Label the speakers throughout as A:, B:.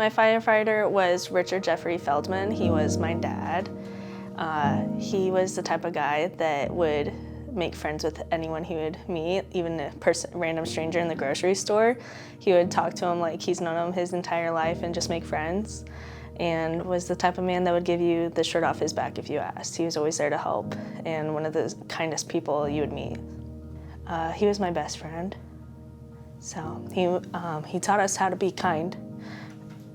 A: My firefighter was Richard Jeffrey Feldman. He was my dad. He was the type of guy that would make friends with anyone he would meet, even a random stranger in the grocery store. He would talk to him like he's known him his entire life and just make friends, and was the type of man that would give you the shirt off his back if you asked. He was always there to help, and one of the kindest people you would meet. He was my best friend. So he taught us how to be kind,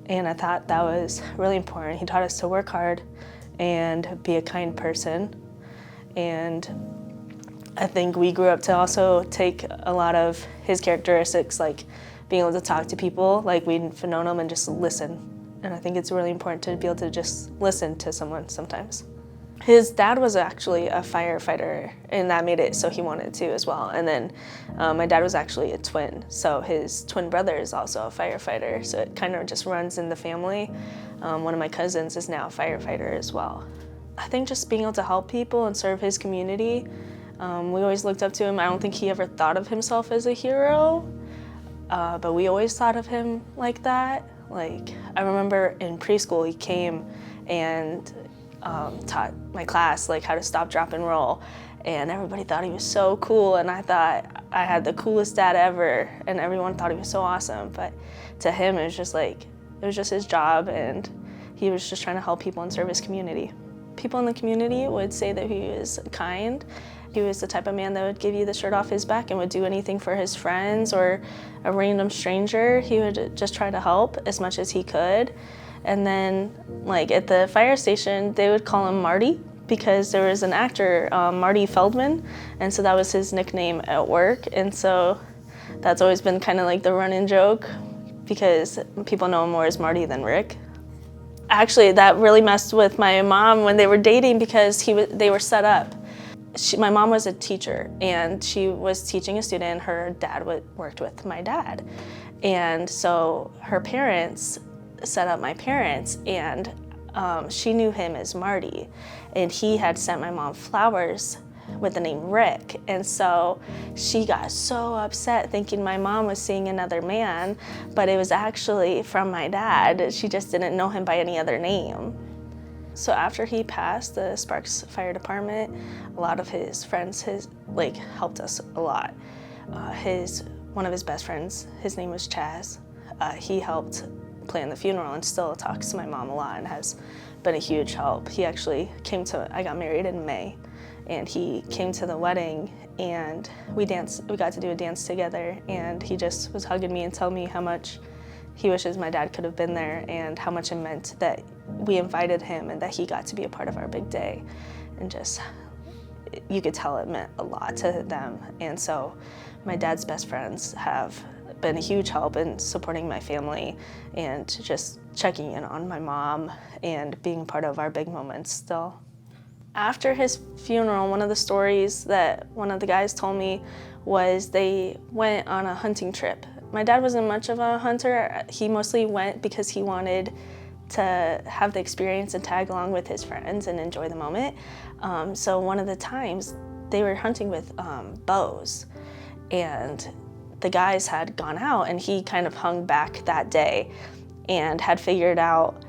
A: and I thought that was really important. He taught us to work hard and be a kind person, and I think we grew up to also take a lot of his characteristics, like being able to talk to people like we'd known them and just listen. And I think it's really important to be able to just listen to someone sometimes. His dad was actually a firefighter, and that made it so he wanted to as well. And then my dad was actually a twin, so his twin brother is also a firefighter, so it kind of just runs in the family. One of my cousins is now a firefighter as well. I think just being able to help people and serve his community, we always looked up to him. I don't think he ever thought of himself as a hero, but we always thought of him like that. Like, I remember in preschool he came and taught my class like how to stop, drop, and roll, and everybody thought he was so cool, and I thought I had the coolest dad ever, and everyone thought he was so awesome. But to him it was just like, it was just his job, and he was just trying to help people and serve his community. People in the community would say that he was kind. He was the type of man that would give you the shirt off his back and would do anything for his friends or a random stranger. He would just try to help as much as he could. And then, like, at the fire station, they would call him Marty because there was an actor, Marty Feldman, and so that was his nickname at work. And so that's always been kind of like the run-in joke because people know him more as Marty than Rick. Actually, that really messed with my mom when they were dating because they were set up. My mom was a teacher, and she was teaching a student. Her dad worked with my dad. And so her parents set up my parents, and she knew him as Marty. And he had sent my mom flowers with the name Rick. And so she got so upset thinking my mom was seeing another man, but it was actually from my dad. She just didn't know him by any other name. So after he passed, the Sparks Fire Department, a lot of his friends helped us a lot. One of his best friends, his name was Chaz. He helped plan the funeral and still talks to my mom a lot and has been a huge help. He actually I got married in May, and he came to the wedding, and we got to do a dance together, and he just was hugging me and telling me how much he wishes my dad could have been there and how much it meant that we invited him and that he got to be a part of our big day. And just, you could tell it meant a lot to them. And so my dad's best friends have been a huge help in supporting my family and just checking in on my mom and being part of our big moments still. After his funeral, one of the stories that one of the guys told me was they went on a hunting trip. My dad wasn't much of a hunter. He mostly went because he wanted to have the experience and tag along with his friends and enjoy the moment. So one of the times they were hunting with bows, and the guys had gone out, and he kind of hung back that day and had figured out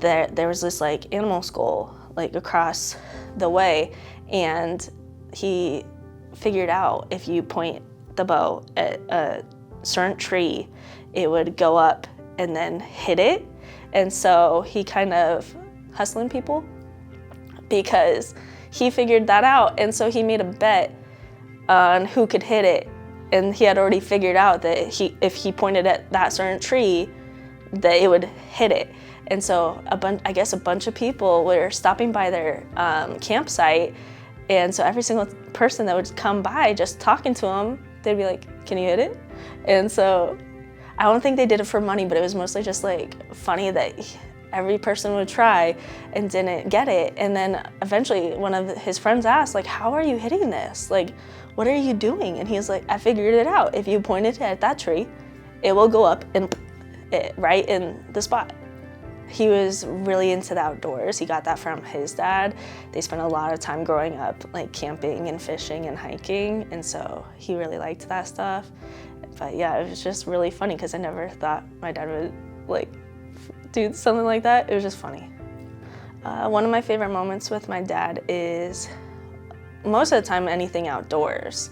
A: that there was this like animal skull like across the way, and he figured out if you point the bow at a certain tree, it would go up and then hit it. And so he kind of hustling people because he figured that out, and so he made a bet on who could hit it, and he had already figured out that if he pointed at that certain tree, that it would hit it. And so I guess a bunch of people were stopping by their campsite, and so every single person that would come by just talking to him, they'd be like, "Can you hit it?" And so I don't think they did it for money, but it was mostly just like funny that every person would try and didn't get it. And then eventually one of his friends asked, like, "How are you hitting this? Like, what are you doing?" And he was like, "I figured it out. If you point it at that tree, it will go up and right in the spot." He was really into the outdoors. He got that from his dad. They spent a lot of time growing up like camping and fishing and hiking, and so he really liked that stuff. But yeah, it was just really funny because I never thought my dad would like do something like that. It was just funny. One of my favorite moments with my dad is most of the time anything outdoors,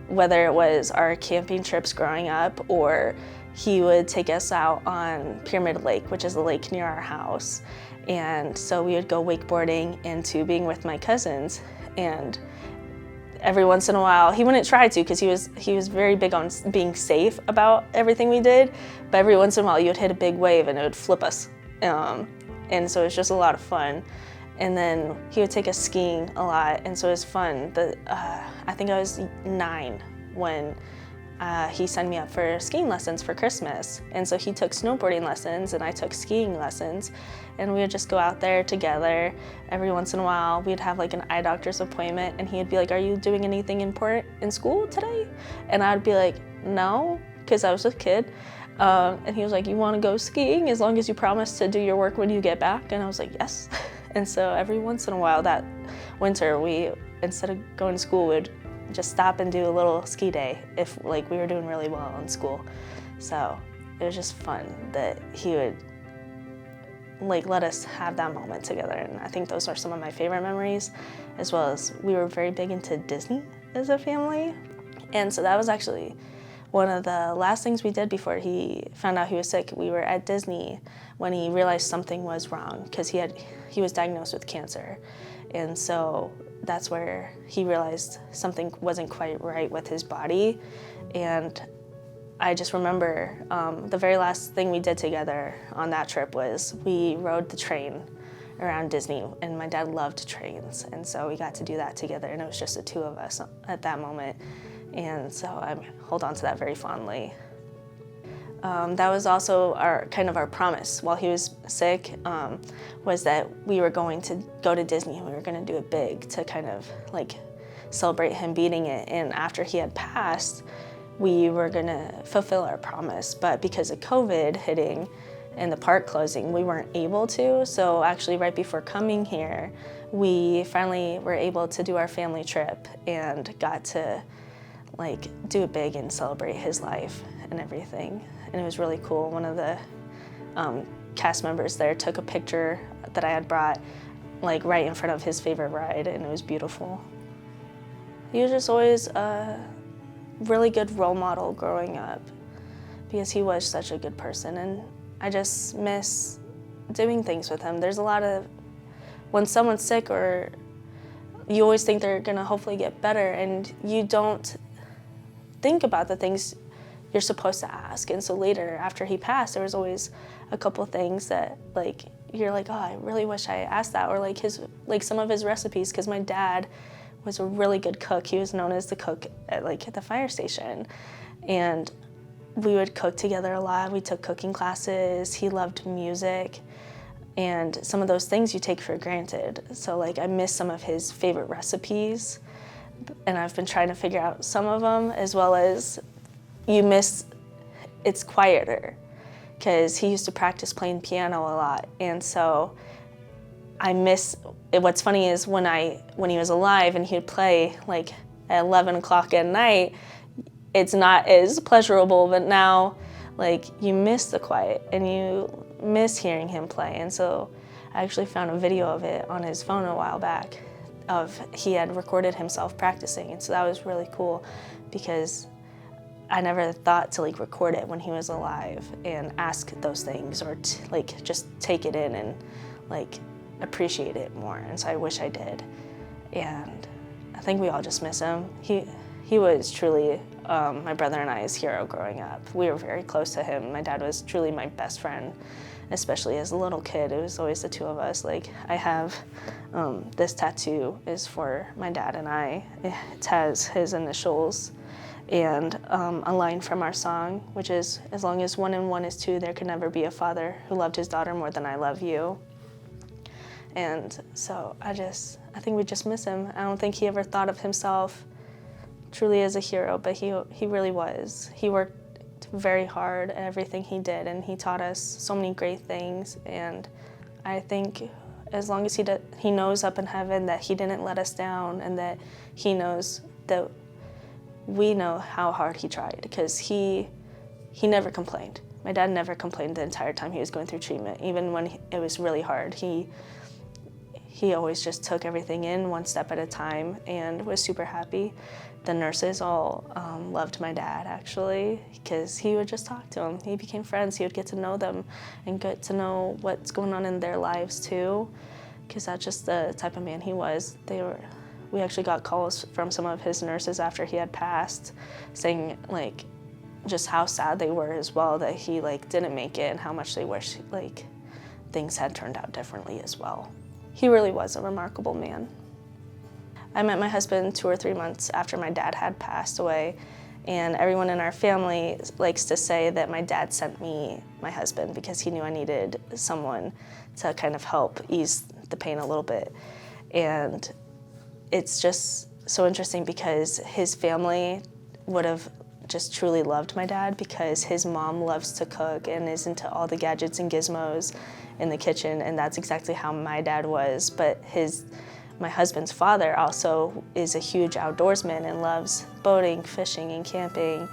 A: whether it was our camping trips growing up or he would take us out on Pyramid Lake, which is a lake near our house. And so we would go wakeboarding and tubing with my cousins. And every once in a while, he wouldn't try to because he was very big on being safe about everything we did. But every once in a while, you would hit a big wave and it would flip us. And so it was just a lot of fun. And then he would take us skiing a lot, and so it was fun. I think I was 9 when he signed me up for skiing lessons for Christmas. And so he took snowboarding lessons and I took skiing lessons. And we would just go out there together. Every once in a while, we'd have like an eye doctor's appointment and he'd be like, "Are you doing anything important in school today?" And I'd be like, "No," because I was a kid. And he was like, "You want to go skiing as long as you promise to do your work when you get back?" And I was like, "Yes." And so every once in a while that winter, we, instead of going to school, would just stop and do a little ski day if like we were doing really well in school. So it was just fun that he would like let us have that moment together. And I think those are some of my favorite memories, as well as we were very big into Disney as a family. And so that was actually one of the last things we did before he found out he was sick. We were at Disney when he realized something was wrong because he was diagnosed with cancer. And so that's where he realized something wasn't quite right with his body. And I just remember the very last thing we did together on that trip was we rode the train around Disney, and my dad loved trains. And so we got to do that together, and it was just the two of us at that moment. And so I hold on to that very fondly. That was also our promise while he was sick, was that we were going to go to Disney and we were going to do it big to kind of like celebrate him beating it. And after he had passed, we were going to fulfill our promise. But because of COVID hitting and the park closing, we weren't able to. So actually right before coming here, we finally were able to do our family trip and got to like do it big and celebrate his life and everything. And it was really cool. One of the cast members there took a picture that I had brought like right in front of his favorite ride, and it was beautiful. He was just always a really good role model growing up because he was such a good person, and I just miss doing things with him. There's a lot of, when someone's sick, or you always think they're gonna hopefully get better, and you don't think about the things you're supposed to ask. And so later, after he passed, there was always a couple things that like you're like, "Oh, I really wish I asked that," or like some of his recipes, because my dad was a really good cook. He was known as the cook at the fire station, and we would cook together a lot. We took cooking classes. He loved music, and some of those things you take for granted. So like I miss some of his favorite recipes, and I've been trying to figure out some of them, as well as you miss it's quieter, because he used to practice playing piano a lot. And so I miss, what's funny is when he was alive and he would play like at 11 o'clock at night, it's not as pleasurable, but now like you miss the quiet and you miss hearing him play. And so I actually found a video of it on his phone a while back he had recorded himself practicing. And so that was really cool, because I never thought to like record it when he was alive and ask those things, or like just take it in and like appreciate it more. And so I wish I did. And I think we all just miss him. He was truly my brother and I's hero growing up. We were very close to him. My dad was truly my best friend, especially as a little kid. It was always the two of us. Like I have this tattoo is for my dad and I. It has his initials and a line from our song, which is, "As long as 1 and 1 is 2, there could never be a father who loved his daughter more than I love you." And so I think we just miss him. I don't think he ever thought of himself truly as a hero, but he really was. He worked very hard at everything he did, and he taught us so many great things. And I think as long as he knows up in heaven that he didn't let us down, and that he knows that we know how hard he tried, because he never complained. My dad never complained the entire time he was going through treatment, even when it was really hard. He always just took everything in one step at a time and was super happy. The nurses all loved my dad, actually, because he would just talk to them. He became friends. He would get to know them and get to know what's going on in their lives, too, because that's just the type of man he was. We actually got calls from some of his nurses after he had passed saying, like, just how sad they were as well that he, like, didn't make it and how much they wish, like, things had turned out differently as well. He really was a remarkable man. I met my husband 2 or 3 months after my dad had passed away, and everyone in our family likes to say that my dad sent me my husband because he knew I needed someone to kind of help ease the pain a little bit. And it's just so interesting because his family would have just truly loved my dad because his mom loves to cook and is into all the gadgets and gizmos in the kitchen, and that's exactly how my dad was. But my husband's father also is a huge outdoorsman and loves boating, fishing, and camping,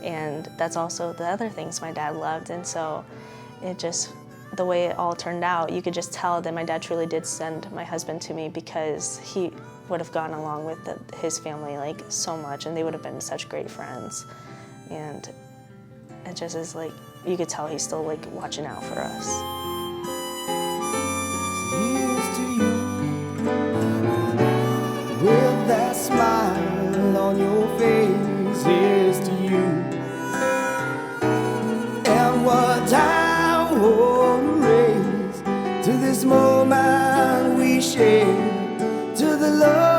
A: and that's also the other things my dad loved. And so the way it all turned out, you could just tell that my dad truly did send my husband to me because he would have gone along with his family like so much, and they would have been such great friends. And it just is like, you could tell he's still like watching out for us.
B: Here's to you, with that smile on your face. Here's to you, and what I want to raise to this moment we share, to the love